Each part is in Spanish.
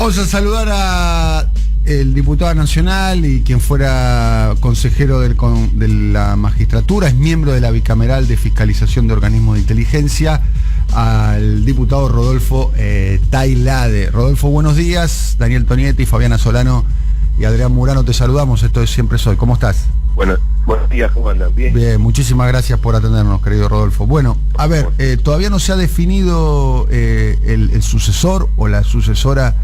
Vamos a saludar a el diputado nacional y quien fuera consejero de la magistratura, es miembro de la bicameral de fiscalización de organismos de inteligencia, al diputado Rodolfo Tailade. Rodolfo, buenos días. Daniel Tonietti, Fabiana Solano y Adrián Murano, te saludamos. Esto es Siempre Soy. ¿Cómo estás? Bueno, buenos días, ¿cómo andan? Bien. Bien, muchísimas gracias por atendernos, querido Rodolfo. Bueno, a ver, todavía no se ha definido el sucesor o la sucesora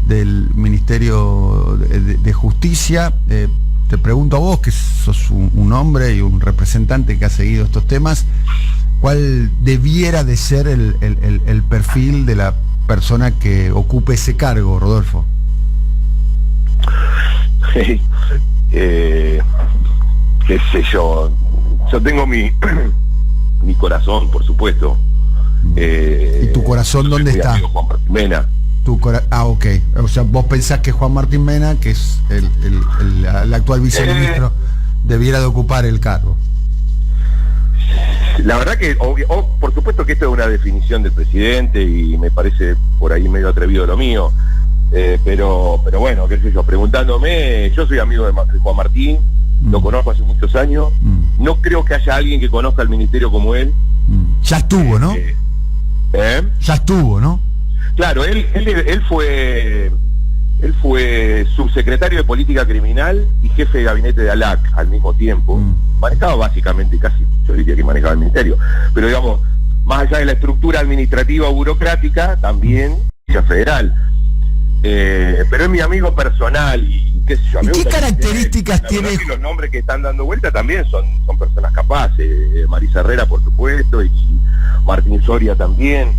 del Ministerio de Justicia. Te pregunto a vos, que sos un hombre y un representante que ha seguido estos temas, ¿cuál debiera de ser el perfil de la persona que ocupe ese cargo, Rodolfo? Qué sé yo tengo mi corazón, por supuesto. ¿Y tu corazón dónde está? Juan Martín Mena. Ok. O sea, vos pensás que Juan Martín Mena, que es el actual viceministro, debiera de ocupar el cargo. La verdad que, por supuesto que esto es una definición del presidente y me parece por ahí medio atrevido lo mío. Pero bueno, qué sé yo, preguntándome, yo soy amigo de Juan Martín, lo conozco hace muchos años, no creo que haya alguien que conozca el ministerio como él. Ya estuvo, ¿no? Ya estuvo, ¿no? Claro, él fue subsecretario de Política Criminal y jefe de gabinete de ALAC al mismo tiempo. Manejaba básicamente, casi, yo diría que manejaba el ministerio, pero digamos, más allá de la estructura administrativa o burocrática, también federal. Pero es mi amigo personal y qué sé yo. ¿Y qué características tiene? Los nombres que están dando vuelta también son personas capaces. Marisa Herrera, por supuesto, y Martín Soria también.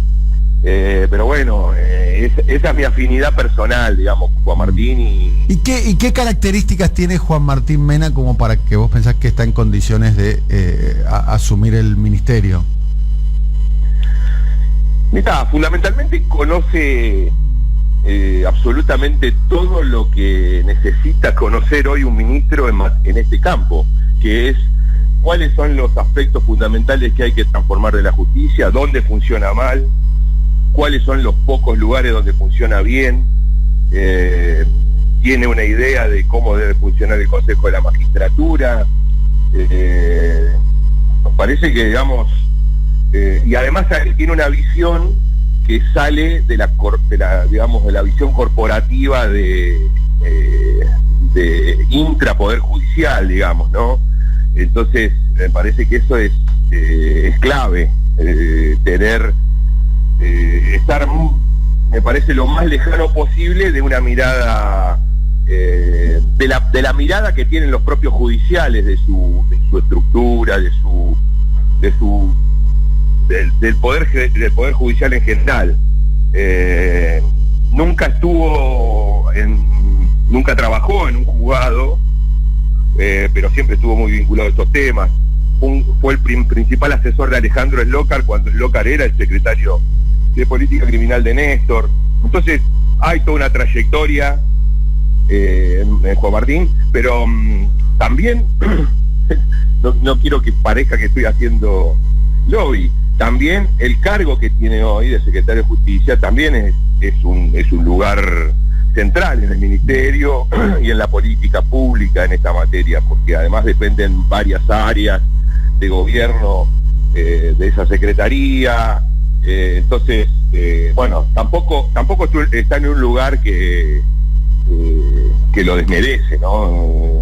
Pero bueno, esa es mi afinidad personal, digamos, con Juan Martín. ¿Y qué características tiene Juan Martín Mena como para que vos pensás que está en condiciones de asumir el ministerio? Mirá, fundamentalmente conoce absolutamente todo lo que necesita conocer hoy un ministro en este campo, que es cuáles son los aspectos fundamentales que hay que transformar de la justicia, dónde funciona mal, cuáles son los pocos lugares donde funciona bien, tiene una idea de cómo debe funcionar el Consejo de la Magistratura. Nos parece que, digamos, y además tiene una visión que sale de la visión corporativa de intrapoder judicial, digamos, ¿no? Entonces, me parece que eso es clave, estar, me parece, lo más lejano posible de una mirada, de la mirada que tienen los propios judiciales, de su estructura, del poder judicial en general. Nunca trabajó en un juzgado, pero siempre estuvo muy vinculado a estos temas. Fue el principal asesor de Alejandro Eslocar cuando Eslocar era el secretario de Política Criminal de Néstor. Entonces hay toda una trayectoria en Juan Martín, pero también no quiero que parezca que estoy haciendo lobby. También el cargo que tiene hoy de secretario de Justicia también es un lugar central en el ministerio y en la política pública en esta materia, porque además dependen varias áreas de gobierno de esa secretaría. Entonces, bueno, tampoco está en un lugar que lo desmerece, ¿no?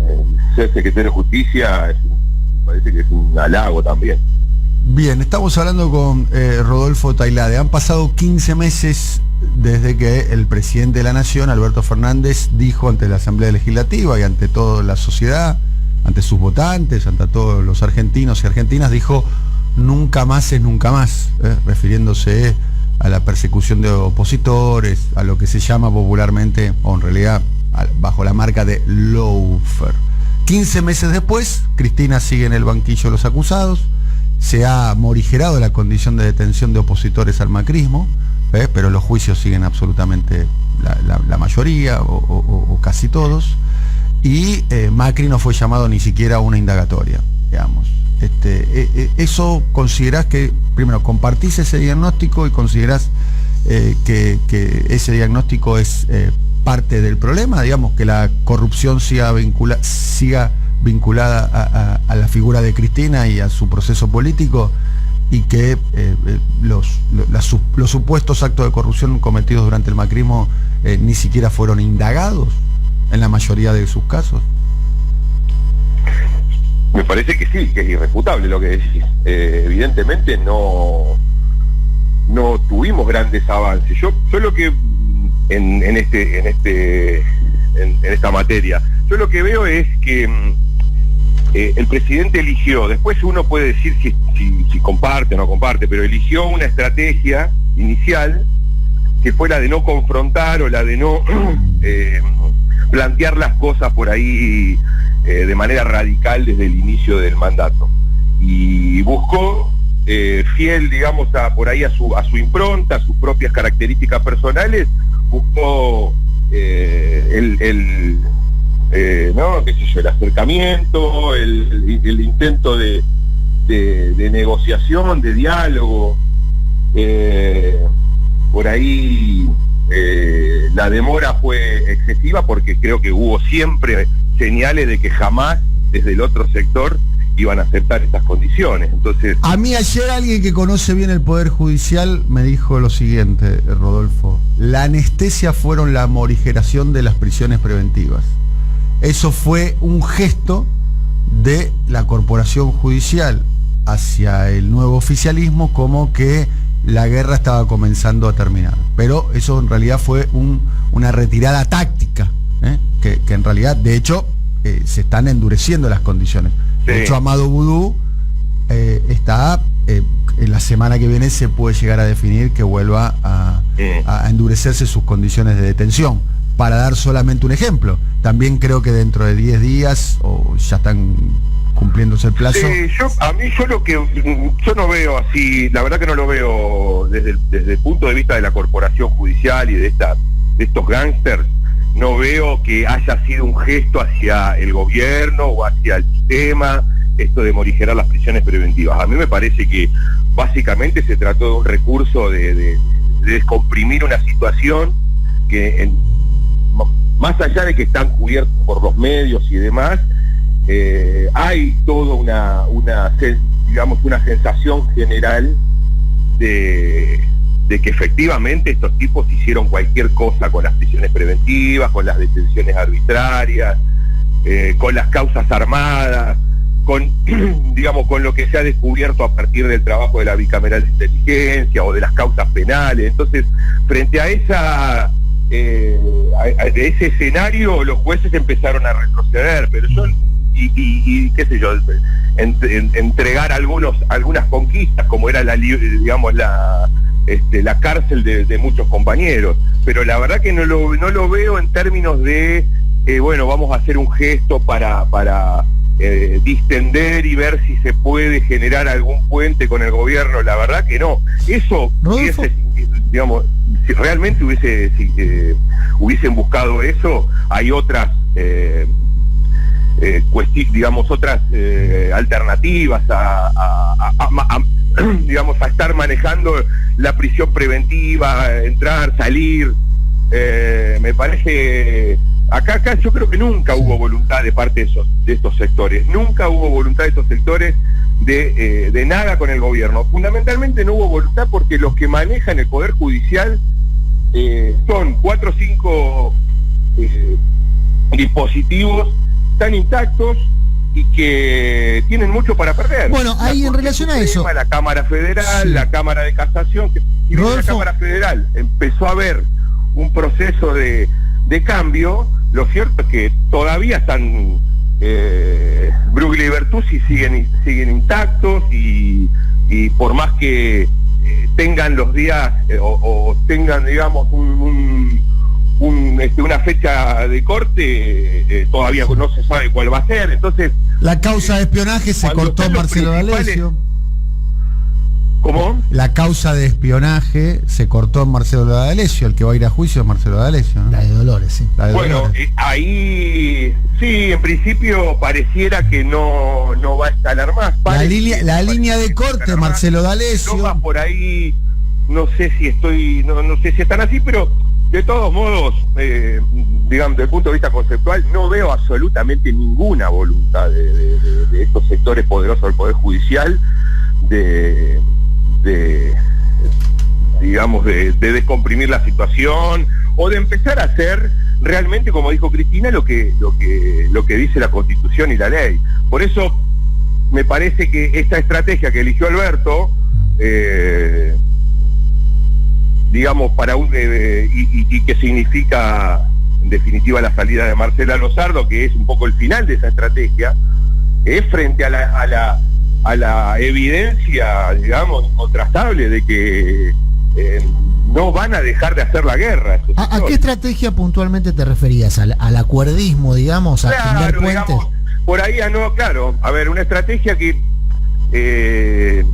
Ser secretario de Justicia me parece que es un halago también. Bien, estamos hablando con Rodolfo Tailade. Han pasado 15 meses desde que el presidente de la Nación, Alberto Fernández, dijo ante la Asamblea Legislativa y ante toda la sociedad, ante sus votantes, ante todos los argentinos y argentinas, dijo: nunca más es nunca más, refiriéndose a la persecución de opositores, a lo que se llama popularmente, o en realidad bajo la marca de lawfare. 15 meses después, Cristina sigue en el banquillo de los acusados. Se ha morigerado la condición de detención de opositores al macrismo, pero los juicios siguen absolutamente la mayoría o casi todos, y Macri no fue llamado ni siquiera a una indagatoria, digamos. ¿Eso considerás que, primero, compartís ese diagnóstico y considerás que ese diagnóstico es parte del problema, digamos, que la corrupción siga vinculada a la figura de Cristina y a su proceso político, y que los supuestos actos de corrupción cometidos durante el macrismo ni siquiera fueron indagados en la mayoría de sus casos? Me parece que sí, que es irrefutable lo que decís. Evidentemente no tuvimos grandes avances. Yo lo que en esta materia, yo lo que veo es que el presidente eligió, después uno puede decir si comparte o no comparte, pero eligió una estrategia inicial que fue la de no confrontar o la de no plantear las cosas por ahí de manera radical desde el inicio del mandato, y buscó fiel, digamos, por ahí a su impronta, a sus propias características personales, buscó no, qué sé yo, el acercamiento, el intento de negociación, de diálogo. Por ahí la demora fue excesiva, porque creo que hubo siempre señales de que jamás desde el otro sector iban a aceptar estas condiciones. Entonces, a mí ayer alguien que conoce bien el Poder Judicial me dijo lo siguiente, Rodolfo: la anestesia fueron la morigeración de las prisiones preventivas. Eso fue un gesto de la corporación judicial hacia el nuevo oficialismo, como que la guerra estaba comenzando a terminar. Pero eso en realidad fue una retirada táctica, que en realidad, de hecho, se están endureciendo las condiciones. De hecho, Amado Boudou está, en la semana que viene se puede llegar a definir que vuelva a endurecerse sus condiciones de detención. Para dar solamente un ejemplo, también creo que dentro de 10 días, o ya están cumpliéndose el plazo. Yo no veo así, la verdad que no lo veo desde el punto de vista de la corporación judicial y de estos gángsters. No veo que haya sido un gesto hacia el gobierno o hacia el sistema, esto de morigerar las prisiones preventivas. A mí me parece que básicamente se trató de un recurso de descomprimir una situación que, más allá de que están cubiertos por los medios y demás, hay toda una sensación general de que efectivamente estos tipos hicieron cualquier cosa con las prisiones preventivas, con las detenciones arbitrarias, con las causas armadas, con lo que se ha descubierto a partir del trabajo de la bicameral de inteligencia o de las causas penales. Entonces, frente a ese escenario, los jueces empezaron a retroceder, pero qué sé yo, entregar algunas conquistas, como era la cárcel de muchos compañeros, pero la verdad que no lo veo en términos de vamos a hacer un gesto para distender y ver si se puede generar algún puente con el gobierno. La verdad que no. Eso, si realmente hubiesen buscado eso, hay otras otras alternativas a estar manejando la prisión preventiva, entrar, salir. Me parece, acá yo creo que nunca hubo voluntad de parte de estos sectores, nunca hubo voluntad de estos sectores de nada con el gobierno. Fundamentalmente no hubo voluntad porque los que manejan el Poder Judicial son 4 o 5 dispositivos tan intactos y que tienen mucho para perder. Bueno, ahí en relación a eso, la Cámara Federal, la Cámara de Casación, que si bien la Cámara Federal empezó a haber un proceso de cambio, lo cierto es que todavía están Bruglia y Bertuzzi siguen intactos, y por más que tengan los días o tengan, digamos, una fecha de corte, todavía no se sabe cuál va a ser. Entonces, la causa de espionaje se cortó en Marcelo D'Alessio. ¿Cómo? La causa de espionaje se cortó en Marcelo D'Alessio. El que va a ir a juicio es Marcelo D'Alessio, ¿no? La de Dolores, sí. Bueno, ahí sí, en principio pareciera que no va a escalar más. La línea de corte, Marcelo D'Alessio. No va por ahí no sé si están así, pero de todos modos, digamos, desde el punto de vista conceptual, no veo absolutamente ninguna voluntad de estos sectores poderosos del Poder Judicial de descomprimir la situación o de empezar a hacer realmente, como dijo Cristina, lo que dice la Constitución y la ley. Por eso me parece que esta estrategia que eligió Alberto, digamos, y que significa en definitiva la salida de Marcela Lozardo, que es un poco el final de esa estrategia, es frente a la evidencia, digamos, incontrastable de que no van a dejar de hacer la guerra. ¿A qué estrategia puntualmente te referías? ¿Al acuerdismo, digamos? ¿A tender puentes? Digamos, por ahí, claro. A ver, una estrategia que qué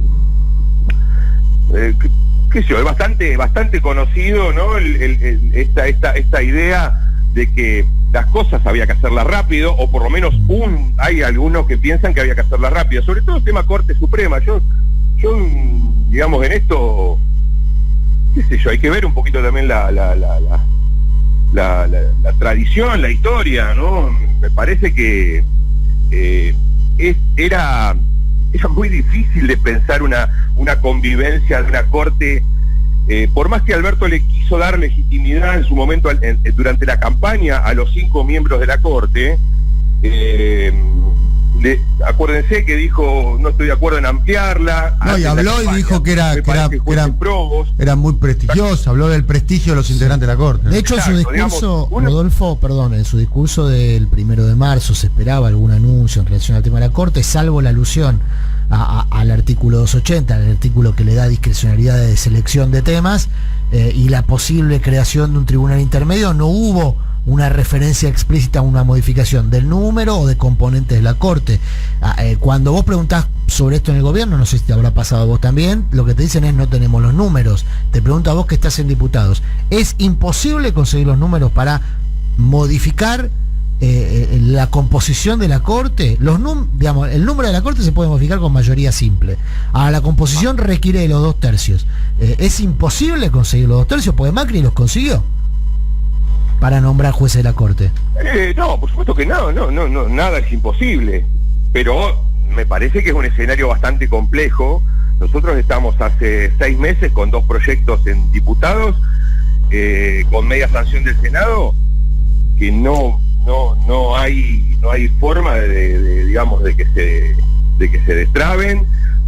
sé yo, es bastante conocido, ¿no? Esta idea de que las cosas había que hacerlas rápido, o por lo menos hay algunos que piensan que había que hacerlas rápido, sobre todo el tema Corte Suprema. Yo digamos, en esto, qué sé yo, hay que ver un poquito también la tradición, la historia, ¿no? Me parece que era muy difícil de pensar una convivencia de una corte, por más que Alberto le quiso dar legitimidad en su momento durante la campaña a los 5 miembros de la corte. Acuérdense que dijo, no estoy de acuerdo en ampliarla. No, y habló y dijo que era muy prestigiosa, habló del prestigio de los integrantes de la Corte. De hecho, en su discurso, Rodolfo, en su discurso del 1 de marzo se esperaba algún anuncio en relación al tema de la Corte, salvo la alusión al artículo 280, al artículo que le da discrecionalidad de selección de temas, y la posible creación de un tribunal intermedio. No hubo una referencia explícita a una modificación del número o de componentes de la Corte. Cuando vos preguntás sobre esto en el gobierno, no sé si te habrá pasado a vos también, lo que te dicen es: no tenemos los números. Te pregunto a vos que estás en diputados, ¿es imposible conseguir los números para modificar la composición de la Corte? Digamos, el número de la Corte se puede modificar con mayoría simple. Ahora, la composición requiere de los 2 tercios. ¿Es imposible conseguir los 2 tercios? Porque Macri los consiguió para nombrar jueces de la Corte. No, por supuesto que no, nada es imposible, pero me parece que es un escenario bastante complejo. Nosotros estamos hace 6 meses con 2 proyectos en diputados, con media sanción del Senado, que no hay forma de que se destraben,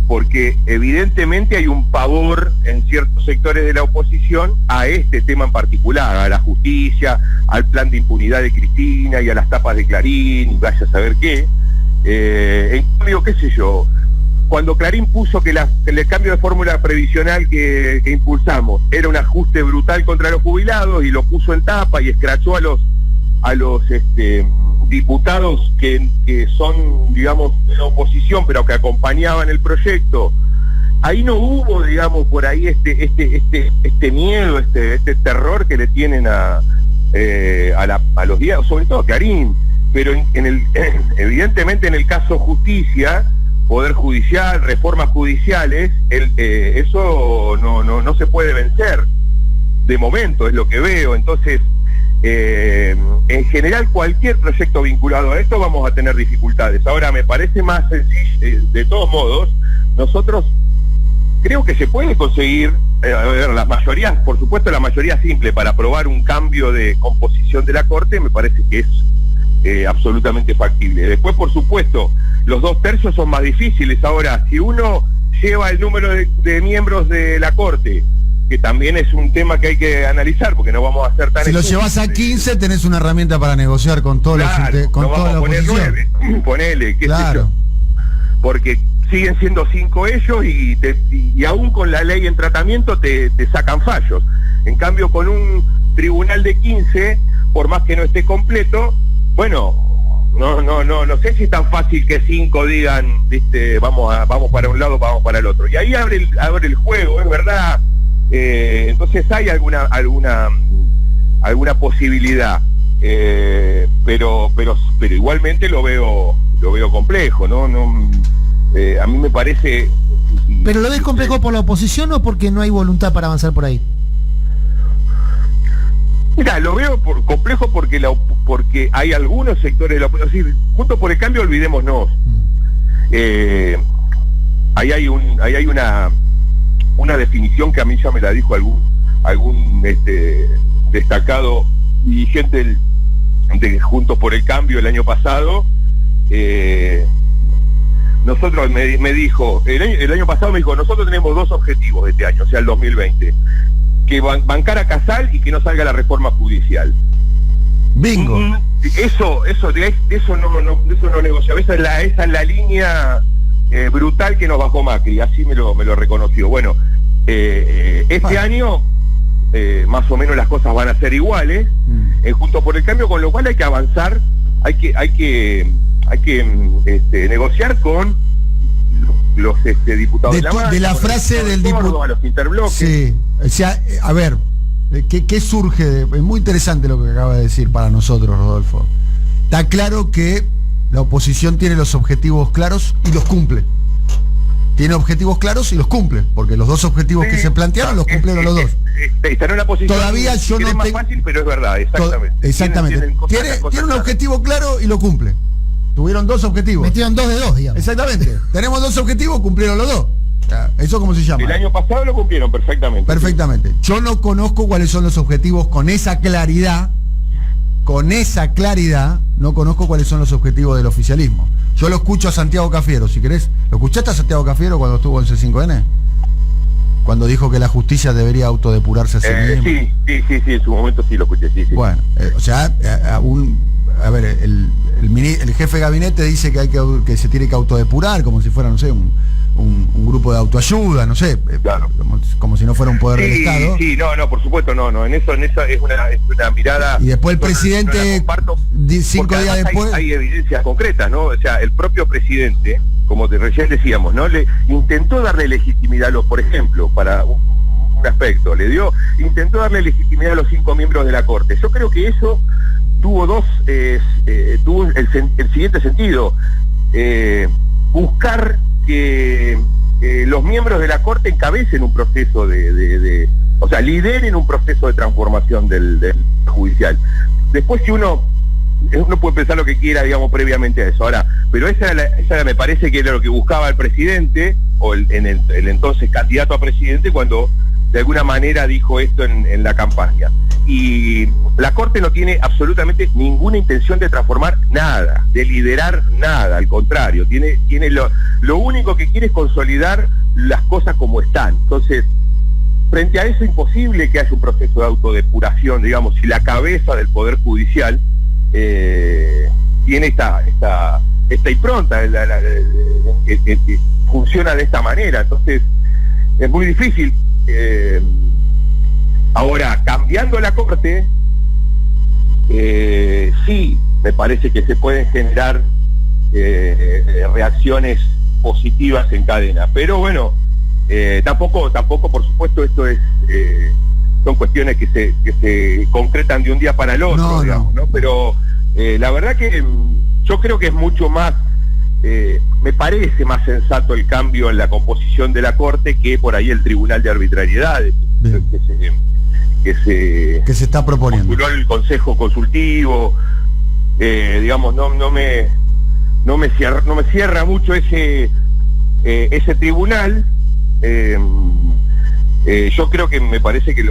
porque evidentemente hay un pavor en ciertos sectores de la oposición a este tema en particular, a la justicia, al plan de impunidad de Cristina y a las tapas de Clarín y vaya a saber qué. En cambio, qué sé yo, cuando Clarín puso que el cambio de fórmula previsional que impulsamos era un ajuste brutal contra los jubilados, y lo puso en tapa y escrachó a los diputados que son, digamos, de la oposición, pero que acompañaban el proyecto, ahí no hubo, digamos, por ahí este miedo, este terror que le tienen a los diarios, sobre todo a Clarín. Pero evidentemente en el caso justicia, poder judicial, reformas judiciales, eso no se puede vencer de momento, es lo que veo. Entonces, en general, cualquier proyecto vinculado a esto vamos a tener dificultades. Ahora, me parece más sencillo, de todos modos, nosotros creo que se puede conseguir, las mayorías, por supuesto la mayoría simple para aprobar un cambio de composición de la Corte, me parece que es absolutamente factible. Después, por supuesto, los 2 tercios son más difíciles. Ahora, si uno lleva el número de miembros de la Corte, que también es un tema que hay que analizar, porque no vamos a hacer tan... Si lo llevas a 15, tenés una herramienta para negociar con todos con toda la oposición. 9, ponele, qué sé yo. Claro. Porque siguen siendo 5 ellos y aún con la ley en tratamiento te sacan fallos. En cambio, con un tribunal de 15, por más que no esté completo, bueno, no sé si es tan fácil que 5 digan, ¿viste? Vamos para un lado, vamos para el otro. Y ahí abre el juego, es verdad. Entonces hay alguna posibilidad, pero igualmente lo veo complejo, ¿no? A mí me parece, y ¿Pero lo ves complejo por la oposición o porque no hay voluntad para avanzar por ahí? Mira, lo veo complejo porque hay algunos sectores de la oposición. Es decir, Juntos por el Cambio, olvidémonos. Ahí hay una definición que a mí ya me la dijo algún destacado dirigente de Juntos por el Cambio el año pasado. Nosotros me dijo, el año pasado me dijo, nosotros tenemos 2 objetivos este año, o sea, el 2020. Que bancar a Casal y que no salga la reforma judicial. Bingo. Eso no negociaba. Esa es la línea brutal que nos bajó Macri, así me lo reconoció. Bueno, este año más o menos las cosas van a ser iguales, Juntos por el Cambio, con lo cual hay que avanzar, hay que negociar con los diputados de la frase del diputado a los interbloques. Sí, o sea, a ver, ¿qué surge? Es muy interesante lo que acaba de decir para nosotros, Rodolfo. Está claro que la oposición tiene los objetivos claros y los cumple. Tiene objetivos claros y los cumple, porque los 2 objetivos que se plantearon los cumplieron los 2. Están en una posición. Todavía yo no más fácil, pero es verdad, exactamente. Exactamente. Tiene un objetivo claro y lo cumple. Tuvieron 2 objetivos. Metieron 2 de 2, digamos. Exactamente. Tenemos 2 objetivos, cumplieron los 2. ¿Eso cómo se llama? El año pasado lo cumplieron perfectamente. Perfectamente. Sí. Yo no conozco cuáles son los objetivos con esa claridad. No conozco cuáles son los objetivos del oficialismo. Yo lo escucho a Santiago Cafiero, si querés. ¿Lo escuchaste a Santiago Cafiero cuando estuvo en C5N? Cuando dijo que la justicia debería autodepurarse a sí misma. Sí, en su momento sí lo escuché, sí. Bueno, o sea, el jefe de gabinete dice que se tiene que autodepurar, como si fuera, no sé, un grupo de autoayuda, no sé, claro. como si no fuera un poder del Estado. Sí, no, por supuesto, no, en eso es una mirada. Y después el presidente, 5 días después. Hay evidencias concretas, ¿no? O sea, el propio presidente, como recién decíamos, ¿no? Le intentó darle legitimidad por ejemplo, para un aspecto, intentó darle legitimidad a los 5 miembros de la Corte. Yo creo que eso tuvo tuvo el siguiente sentido: buscar que los miembros de la Corte encabecen un proceso o sea, lideren un proceso de transformación del judicial. Después, si uno puede pensar lo que quiera, digamos, previamente a eso. Ahora, pero esa me parece que era lo que buscaba el presidente, o el entonces candidato a presidente, cuando de alguna manera dijo esto en la campaña. Y la Corte no tiene absolutamente ninguna intención de transformar nada, de liderar nada, al contrario, tiene lo único que quiere es consolidar las cosas como están. Entonces, frente a eso, es imposible que haya un proceso de autodepuración, digamos, si la cabeza del Poder Judicial tiene esta impronta, funciona de esta manera. Entonces, es muy difícil. Ahora, cambiando la Corte, sí, me parece que se pueden generar reacciones positivas en cadena, pero bueno, tampoco por supuesto esto son cuestiones que se concretan de un día para el otro, digamos, ¿no? Pero la verdad que yo creo que es mucho más, me parece más sensato el cambio en la composición de la Corte que por ahí el Tribunal de Arbitrariedades que se está proponiendo. Postuló el Consejo Consultivo, digamos, no me cierra mucho ese tribunal. Yo creo que me parece que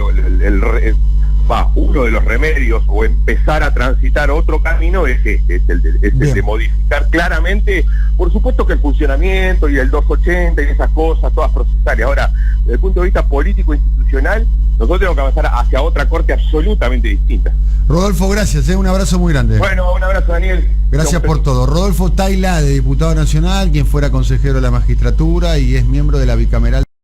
uno de los remedios o empezar a transitar otro camino es el de modificar claramente, por supuesto que el funcionamiento y el 280 y esas cosas, todas procesales. Ahora, desde el punto de vista político e institucional, nosotros tenemos que avanzar hacia otra Corte absolutamente distinta. Rodolfo, gracias, un abrazo muy grande. Bueno, un abrazo, Daniel. Gracias por todo. Rodolfo Tailade, diputado nacional, quien fuera consejero de la magistratura y es miembro de la bicameral